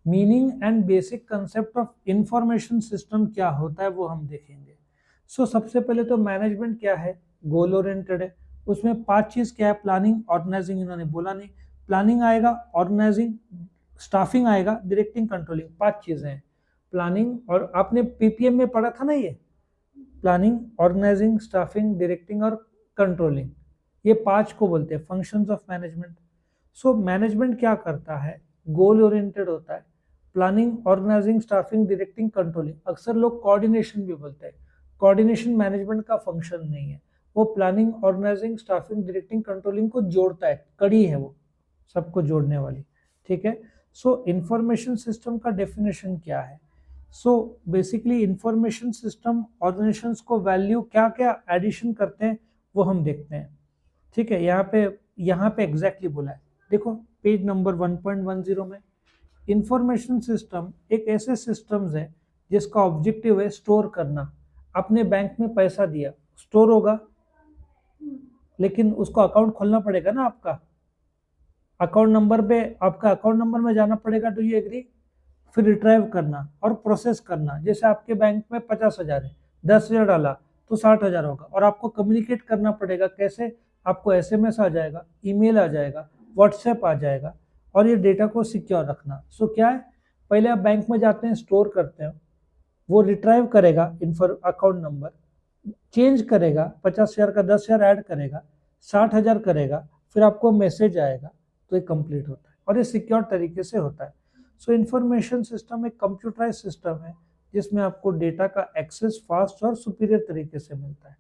Meaning and basic concept of information system क्या होता है वो हम देखेंगे। सबसे पहले तो मैनेजमेंट क्या है, गोल ओरिएंटेड है। उसमें 5 चीज क्या है, प्लानिंग, ऑर्गेनाइजिंग इन्होंने बोला नहीं, प्लानिंग आएगा, ऑर्गेनाइजिंग, स्टाफिंग आएगा, डायरेक्टिंग, कंट्रोलिंग, 5 चीजें हैं। प्लानिंग, और आपने पीपीएम में पढ़ा था ना ये, प्लानिंग, ऑर्गेनाइजिंग, स्टाफिंग, डायरेक्टिंग और कंट्रोलिंग, ये 5 को बोलते हैं फंक्शंस ऑफ मैनेजमेंट। मैनेजमेंट क्या करता है, गोल ओरिएंटेड होता है। Planning, organising, staffing, directing, controlling, अक्सर लोग कोऑर्डिनेशन भी बोलते हैं। कोऑर्डिनेशन मैनेजमेंट का फंक्शन नहीं है, वो planning, organising, staffing, directing, controlling को जोड़ता है, कड़ी है वो, सबको जोड़ने वाली। ठीक है। इंफॉर्मेशन सिस्टम का डेफिनेशन क्या है? बेसिकली इंफॉर्मेशन सिस्टम ऑर्गेनाइजेशंस को वैल्यू क्या क्या एडिशन करते हैं वो हम देखते हैं। ठीक है, यहाँ पे एग्जैक्टली बोला है, देखो पेज नंबर 1.10 में। इंफॉर्मेशन सिस्टम एक ऐसे सिस्टम्स है जिसका ऑब्जेक्टिव है स्टोर करना। आपने बैंक में पैसा दिया, स्टोर होगा, लेकिन उसको अकाउंट खोलना पड़ेगा ना आपका, अकाउंट नंबर पे, आपका अकाउंट नंबर में जाना पड़ेगा, डू यू एग्री? फिर रिट्राइव करना और प्रोसेस करना। जैसे आपके बैंक में 50,000 है, 10,000 डाला तो 60,000 होगा, और आपको कम्युनिकेट करना पड़ेगा कैसे, आपको एसएमएस आ जाएगा, ईमेल आ जाएगा, व्हाट्सएप आ जाएगा, और ये डेटा को सिक्योर रखना। क्या है, पहले आप बैंक में जाते हैं, स्टोर करते हैं, वो रिट्राइव करेगा अकाउंट नंबर, चेंज करेगा, 50,000 का 10,000 ऐड करेगा, 60,000 करेगा, फिर आपको मैसेज आएगा, तो ये कंप्लीट होता है और ये सिक्योर तरीके से होता है। इंफॉर्मेशन सिस्टम एक कंप्यूटराइज सिस्टम है जिसमें आपको डेटा का एक्सेस फास्ट और सुपीरियर तरीके से मिलता है।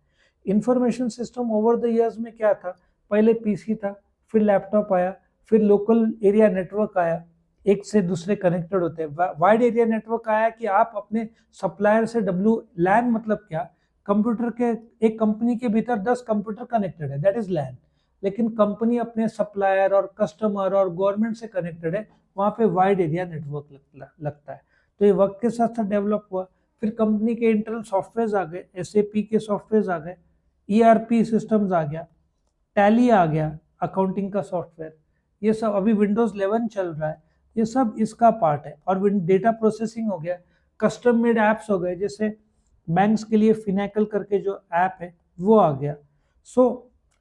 Information system over the years में क्या था, पहले पीसी था, फिर लैपटॉप आया, फिर लोकल एरिया नेटवर्क आया, एक से दूसरे कनेक्टेड होते हैं। वाइड एरिया नेटवर्क आया कि आप अपने सप्लायर से डब्ल्यू लैन, मतलब क्या, कंप्यूटर के, एक कंपनी के भीतर 10 कंप्यूटर कनेक्टेड है, दैट इज लैन। लेकिन कंपनी अपने सप्लायर और कस्टमर और गवर्नमेंट से कनेक्टेड है, वहाँ पे वाइड एरिया नेटवर्क लगता है। तो ये वक्त के साथ साथ डेवलप हुआ। फिर कंपनी के इंटरनल सॉफ्टवेयर आ गए, एसएपी के सॉफ्टवेयर आ गए, ईआरपी सिस्टम्स आ गया, टैली आ गया, अकाउंटिंग का सॉफ्टवेयर, ये सब अभी विंडोज 11 चल रहा है, ये सब इसका पार्ट है। और डेटा प्रोसेसिंग हो गया, कस्टम मेड एप्स हो गए, जैसे बैंक्स के लिए फिनेकल करके जो ऐप है वो आ गया।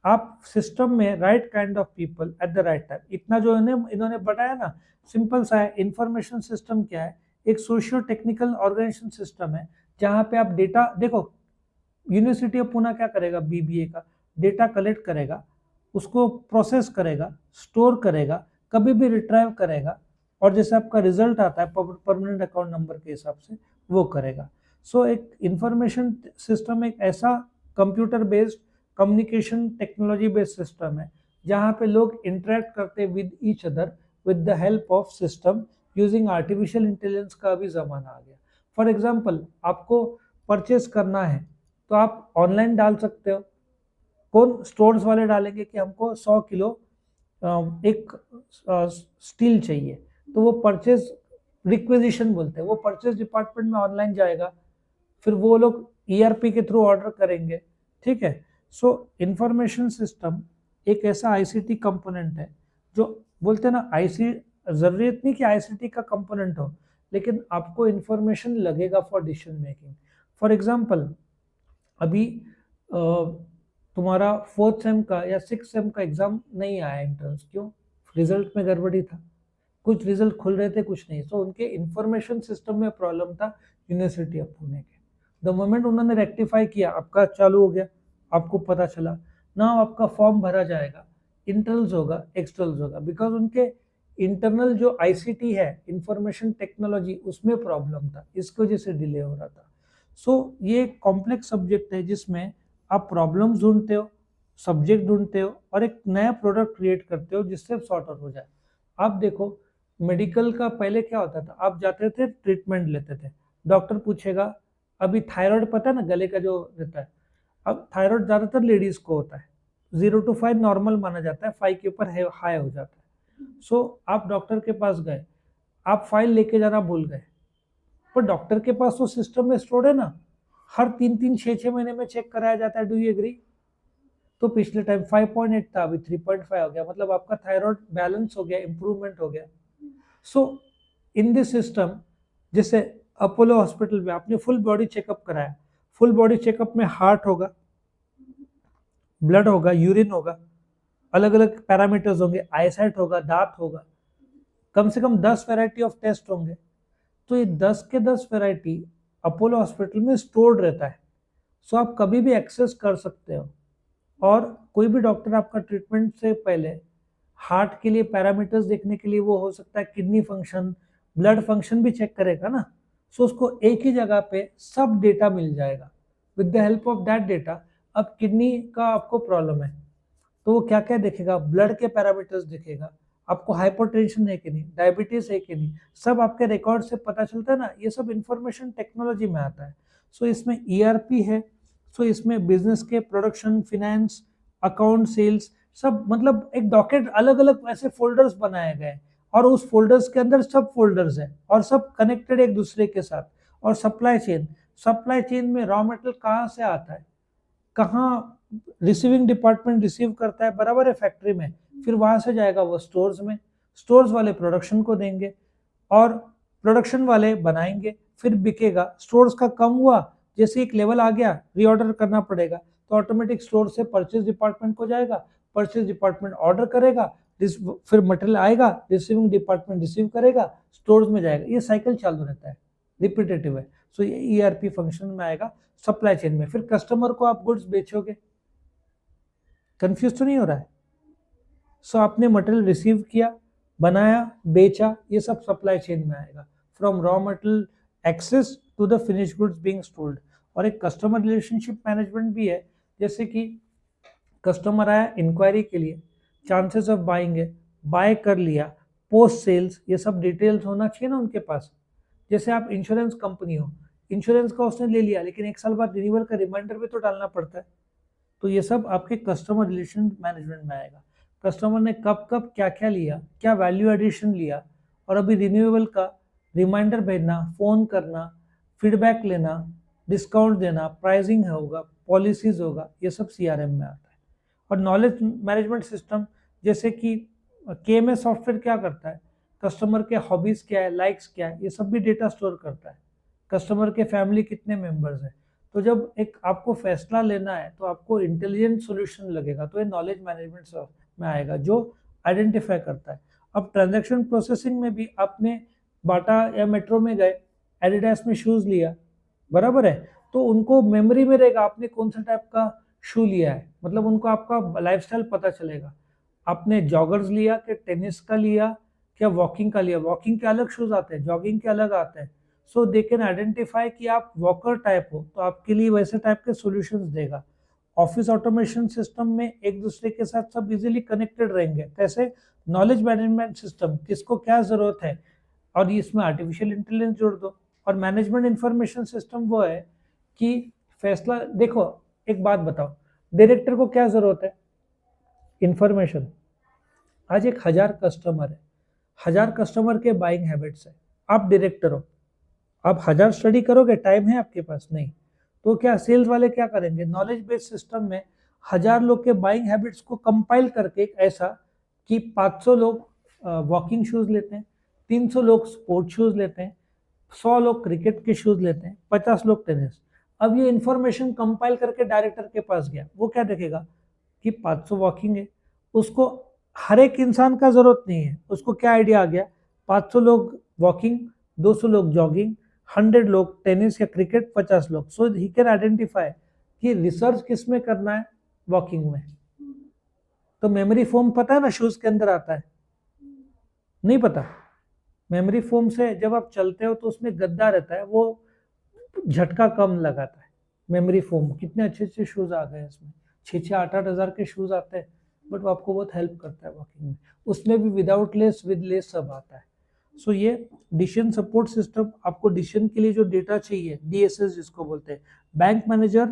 आप सिस्टम में right kind of people at the right time, इतना जो इन्होंने बताया ना, सिंपल सा है। इंफॉर्मेशन सिस्टम क्या है, एक सोशियो टेक्निकल ऑर्गेनाइजेशन सिस्टम है जहाँ पे आप डेटा, देखो यूनिवर्सिटी ऑफ पुणे क्या करेगा, बीबीए का डेटा कलेक्ट करेगा, उसको प्रोसेस करेगा, स्टोर करेगा, कभी भी रिट्राइव करेगा, और जैसे आपका रिजल्ट आता है परमानेंट अकाउंट नंबर के हिसाब से वो करेगा। एक इंफॉर्मेशन सिस्टम एक ऐसा computer based communication technology based system है जहाँ पे लोग इंटरेक्ट करते हैं with each other with the help of system using artificial intelligence का भी जमाना आ गया। फॉर एग्जाम्पल, आपको परचेस करना है तो आप ऑनलाइन डाल सकते हो, कौन स्टोर्स वाले डालेंगे कि हमको 100 किलो एक स्टील चाहिए, तो वो परचेज रिक्वेजिशन बोलते हैं, वो परचेज डिपार्टमेंट में ऑनलाइन जाएगा, फिर वो लोग ईआरपी के थ्रू ऑर्डर करेंगे। ठीक है। इंफॉर्मेशन सिस्टम एक ऐसा आईसीटी कंपोनेंट है जो बोलते हैं ना, आईसी, जरूरत नहीं कि आईसीटी का कंपोनेंट हो, लेकिन आपको इंफॉर्मेशन लगेगा for decision making. For example, अभी तुम्हारा 4th सेम का या 6th सेम का एग्जाम नहीं आया एंट्रेंस, क्यों? रिजल्ट में गड़बड़ी था, कुछ रिजल्ट खुल रहे थे, कुछ नहीं। उनके इंफॉर्मेशन सिस्टम में प्रॉब्लम था यूनिवर्सिटी ऑफ पुणे के। द मोमेंट उन्होंने रेक्टिफाई किया, आपका चालू हो गया, आपको पता चला ना, आपका फॉर्म भरा जाएगा, इंटरनल्स होगा, एक्सटर्नल्स होगा, बिकॉज उनके इंटरनल जो आईसीटी है, इंफॉर्मेशन टेक्नोलॉजी, उसमें प्रॉब्लम था, इसकी वजह से डिले हो रहा था। ये कॉम्प्लेक्स सब्जेक्ट है जिसमें आप प्रॉब्लम्स ढूंढते हो, सब्जेक्ट ढूंढते हो, और एक नया प्रोडक्ट क्रिएट करते हो जिससे सॉर्ट आउट हो जाए। आप देखो, मेडिकल का पहले क्या होता था, आप जाते थे ट्रीटमेंट लेते थे, डॉक्टर पूछेगा, अभी थायराइड पता है ना, गले का जो रहता है, अब थायराइड ज्यादातर लेडीज को होता है, 0 to 5 नॉर्मल माना जाता है, 5 के ऊपर हाई हो जाता है। आप डॉक्टर के पास गए, आप फाइल लेके जाना भूल गए, पर डॉक्टर के पास तो सिस्टम में स्टोर है ना, हर 3-3 6-6 महीने में चेक कराया जाता है, डू यू एग्री? तो पिछले टाइम 5.8 था, अभी 3.5 हो गया, मतलब आपका थायराइड बैलेंस हो गया, इंप्रूवमेंट हो गया। सो इन दिस सिस्टम, जैसे अपोलो हॉस्पिटल में आपने फुल बॉडी चेकअप कराया, फुल बॉडी चेकअप में हार्ट होगा, ब्लड होगा, यूरिन होगा, अलग अलग पैरामीटर्स होंगे, आईसाइट होगा, दांत होगा, कम से कम 10 वैरायटी ऑफ टेस्ट होंगे। तो ये 10 के 10 वैरायटी अपोलो हॉस्पिटल में स्टोर्ड रहता है, सो आप कभी भी एक्सेस कर सकते हो। और कोई भी डॉक्टर आपका ट्रीटमेंट से पहले हार्ट के लिए पैरामीटर्स देखने के लिए, वो हो सकता है किडनी फंक्शन, ब्लड फंक्शन भी चेक करेगा ना, सो उसको एक ही जगह पे सब डेटा मिल जाएगा। With the help of that data, अब किडनी का आपको प्रॉब्लम है तो वो क्या क्या देखेगा, ब्लड के पैरामीटर्स देखेगा, आपको हाइपरटेंशन है कि नहीं, डायबिटीज है कि नहीं, सब आपके रिकॉर्ड से पता चलता है ना। ये सब इंफॉर्मेशन टेक्नोलॉजी में आता है। सो इसमें ईआरपी है, सो इसमें बिजनेस के प्रोडक्शन, फिनेंस, अकाउंट, सेल्स, सब मतलब एक डॉकेट अलग अलग ऐसे फोल्डर्स बनाए गए, और उस फोल्डर्स के अंदर सब फोल्डर्स है और सब कनेक्टेड एक दूसरे के साथ। और सप्लाई चेन, सप्लाई चेन में रॉ मटेरियल कहाँ से आता है, कहाँ रिसीविंग डिपार्टमेंट रिसीव करता है, बराबर है, फैक्ट्री में, फिर वहां से जाएगा वो स्टोर्स में, स्टोर्स वाले प्रोडक्शन को देंगे और प्रोडक्शन वाले बनाएंगे, फिर बिकेगा। स्टोर्स का कम हुआ, जैसे एक लेवल आ गया रीऑर्डर करना पड़ेगा, तो ऑटोमेटिक स्टोर से परचेज डिपार्टमेंट को जाएगा, परचेज डिपार्टमेंट ऑर्डर करेगा, फिर मटेरियल आएगा, रिसीविंग डिपार्टमेंट रिसीव करेगा, स्टोर्स में जाएगा। ये साइकिल चालू रहता है, रिपीटेटिव है। सो ये ईआरपी फंक्शन में आएगा सप्लाई चेन में। फिर कस्टमर को आप गुड्स बेचोगे, कंफ्यूज तो नहीं हो रहा है? सो आपने मटेरियल रिसीव किया, बनाया, बेचा, ये सब सप्लाई चेन में आएगा, from raw material access to the finish goods being sold. और एक कस्टमर रिलेशनशिप मैनेजमेंट भी है, जैसे कि कस्टमर आया इंक्वायरी के लिए, चांसेस ऑफ बाइंग है, बाय कर लिया, पोस्ट सेल्स, ये सब डिटेल्स होना चाहिए ना उनके पास। जैसे आप इंश्योरेंस कंपनी हो, इंश्योरेंस का उसने ले लिया, लेकिन एक साल बाद रिन्यूअल का रिमाइंडर भी तो डालना पड़ता है। तो ये सब आपके कस्टमर रिलेशन मैनेजमेंट में आएगा। कस्टमर ने कब कब क्या क्या लिया, क्या वैल्यू एडिशन लिया, और अभी रिन्यूएबल का रिमाइंडर भेजना, फ़ोन करना, फीडबैक लेना, डिस्काउंट देना, प्राइसिंग होगा, पॉलिसीज होगा, ये सब सीआरएम में आता है। और नॉलेज मैनेजमेंट सिस्टम, जैसे कि केएमएस सॉफ्टवेयर क्या करता है, कस्टमर के हॉबीज़ क्या है, लाइक्स क्या है, ये सब भी डेटा स्टोर करता है। कस्टमर के फैमिली कितने मेंबर्स हैं। तो जब एक आपको फैसला लेना है तो आपको इंटेलिजेंट सॉल्यूशन लगेगा, तो ये नॉलेज मैनेजमेंट में आएगा, जो आइडेंटिफाई करता है। अब ट्रांजैक्शन प्रोसेसिंग में भी आपने बाटा या मेट्रो में गए, एडिडास में शूज़ लिया, बराबर है, तो उनको मेमोरी में रहेगा आपने कौन सा टाइप का शू लिया है, मतलब उनको आपका लाइफस्टाइल पता चलेगा। आपने जॉगर्स लिया कि टेनिस का लिया, क्या वॉकिंग का लिया, वॉकिंग के अलग शूज आते हैं, जॉगिंग के अलग आते हैं। सो दे कैन आइडेंटिफाई कि आप वॉकर टाइप हो, तो आपके लिए वैसे टाइप के सॉल्यूशंस देगा। ऑफिस ऑटोमेशन सिस्टम में एक दूसरे के साथ सब इजीली कनेक्टेड रहेंगे। कैसे? नॉलेज मैनेजमेंट सिस्टम, किसको क्या जरूरत है, और इसमें आर्टिफिशियल इंटेलिजेंस जोड़ दो। और मैनेजमेंट इंफॉर्मेशन सिस्टम वो है कि फैसला, देखो एक बात बताओ, डायरेक्टर को क्या जरूरत है, इंफॉर्मेशन। आज 1,000 कस्टमर है, 1000 कस्टमर के बाइंग हैबिट्स है, आप डायरेक्टर हो, आप 1000 स्टडी करोगे, टाइम है आपके पास? नहीं। तो क्या सेल्स वाले क्या करेंगे, नॉलेज बेस्ड सिस्टम में 1000 लोग के बाइंग हैबिट्स को कंपाइल करके एक ऐसा कि 500 लोग वॉकिंग शूज लेते हैं, 300 लोग स्पोर्ट शूज लेते हैं, 100 लोग क्रिकेट के शूज लेते हैं, 50 लोग टेनिस। अब ये इंफॉर्मेशन कंपाइल करके डायरेक्टर के पास गया, वो क्या देखेगा कि 500 वॉकिंग है, उसको हर एक इंसान का जरूरत नहीं है, उसको क्या आइडिया आ गया, 500 लोग वॉकिंग, 200 लोग जॉगिंग, 100 लोग टेनिस या क्रिकेट, 50 लोग। सो ही कैन आइडेंटिफाई कि रिसर्च किस में करना है, वॉकिंग में। तो मेमोरी फोम पता है ना, शूज के अंदर आता है, नहीं पता? मेमोरी फोम से जब आप चलते हो तो उसमें गद्दा रहता है, वो झटका कम लगाता है। मेमोरी फोम, कितने अच्छे अच्छे शूज आ गए इसमें, 6-8 हज़ार के शूज आते हैं, बट वो आपको बहुत हेल्प करता है वॉकिंग में। उसमें भी विदाउट लेस, विद लेस सब आता है। सो ये डिसीजन सपोर्ट सिस्टम, आपको डिसीजन के लिए जो डेटा चाहिए, डीएसएस जिसको बोलते हैं, बैंक मैनेजर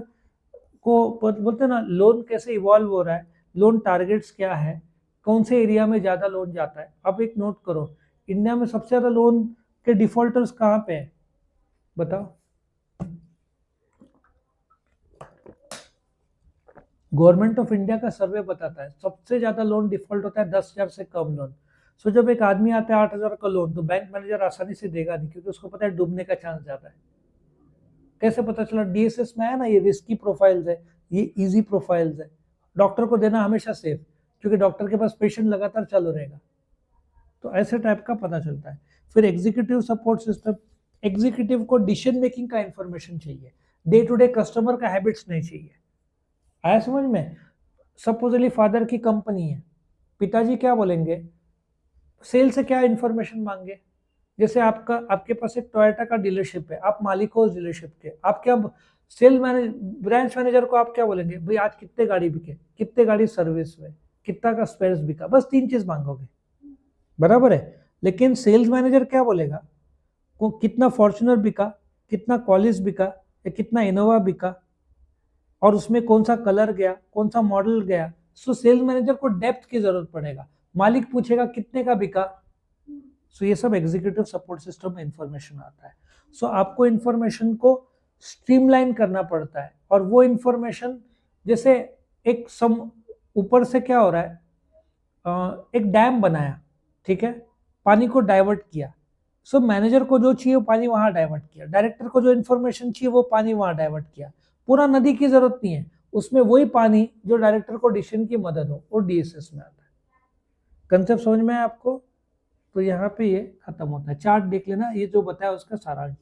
को बोलते हैं ना, लोन कैसे इवॉल्व हो रहा है, लोन टारगेट्स क्या है, कौन से एरिया में ज़्यादा लोन जाता है। अब एक नोट करो, इंडिया में सबसे ज़्यादा लोन के डिफॉल्टर्स कहाँ पे है, बताओ? गवर्नमेंट ऑफ इंडिया का सर्वे बताता है सबसे ज्यादा लोन डिफॉल्ट होता है 10,000 से कम लोन। सो जब एक आदमी आता है 8,000 का लोन, तो बैंक मैनेजर आसानी से देगा नहीं, क्योंकि उसको पता है डूबने का चांस ज्यादा है। कैसे पता चला? डीएसएस में है ना, ये रिस्की प्रोफाइल्स है, ये इजी प्रोफाइल्स है। डॉक्टर को देना हमेशा सेफ, क्योंकि डॉक्टर के पास पेशेंट लगातार चालू रहेगा। तो ऐसे टाइप का पता चलता है। फिर एग्जीक्यूटिव सपोर्ट सिस्टम, एग्जीक्यूटिव को डिसीजन मेकिंग का इंफॉर्मेशन चाहिए, डे टू डे कस्टमर का हैबिट्स नहीं चाहिए। आया समझ में? सपोजली फादर की कंपनी है, पिताजी क्या बोलेंगे, सेल से क्या इंफॉर्मेशन मांगे? जैसे आपके पास एक टोयोटा का डीलरशिप है, आप मालिक हो उस डीलरशिप के, आप क्या सेल मैनेज ब्रांच मैनेजर को आप क्या बोलेंगे, भाई आज कितने गाड़ी बिके, कितने गाड़ी सर्विस हुए, कितना का स्पेयर्स बिका, बस 3 चीज मांगोगे, बराबर है। लेकिन सेल्स मैनेजर क्या बोलेगा, कितना फॉर्च्यूनर बिका, कितना कॉलिस बिका, या कितना इनोवा बिका, और उसमें कौन सा कलर गया, कौन सा मॉडल गया। सो सेल्स मैनेजर को डेप्थ की जरूरत पड़ेगा। मालिक पूछेगा कितने का बिका। सो ये सब एग्जीक्यूटिव सपोर्ट सिस्टम में इंफॉर्मेशन आता है। सो आपको इंफॉर्मेशन को स्ट्रीमलाइन करना पड़ता है, और वो इंफॉर्मेशन जैसे एक ऊपर से क्या हो रहा है, एक डैम बनाया, ठीक है, पानी को डाइवर्ट किया। सो मैनेजर को जो चाहिए वो पानी वहां डाइवर्ट किया, डायरेक्टर को जो इन्फॉर्मेशन चाहिए वो पानी वहां डाइवर्ट किया। पूरा नदी की जरूरत नहीं है, उसमें वही पानी जो डायरेक्टर को डिसीजन की मदद हो, वो डीएसएस में आता है। कंसेप्ट समझ में है आपको? तो यहाँ पे ये खत्म होता है। चार्ट देख लेना, ये जो बताया उसका सारांश।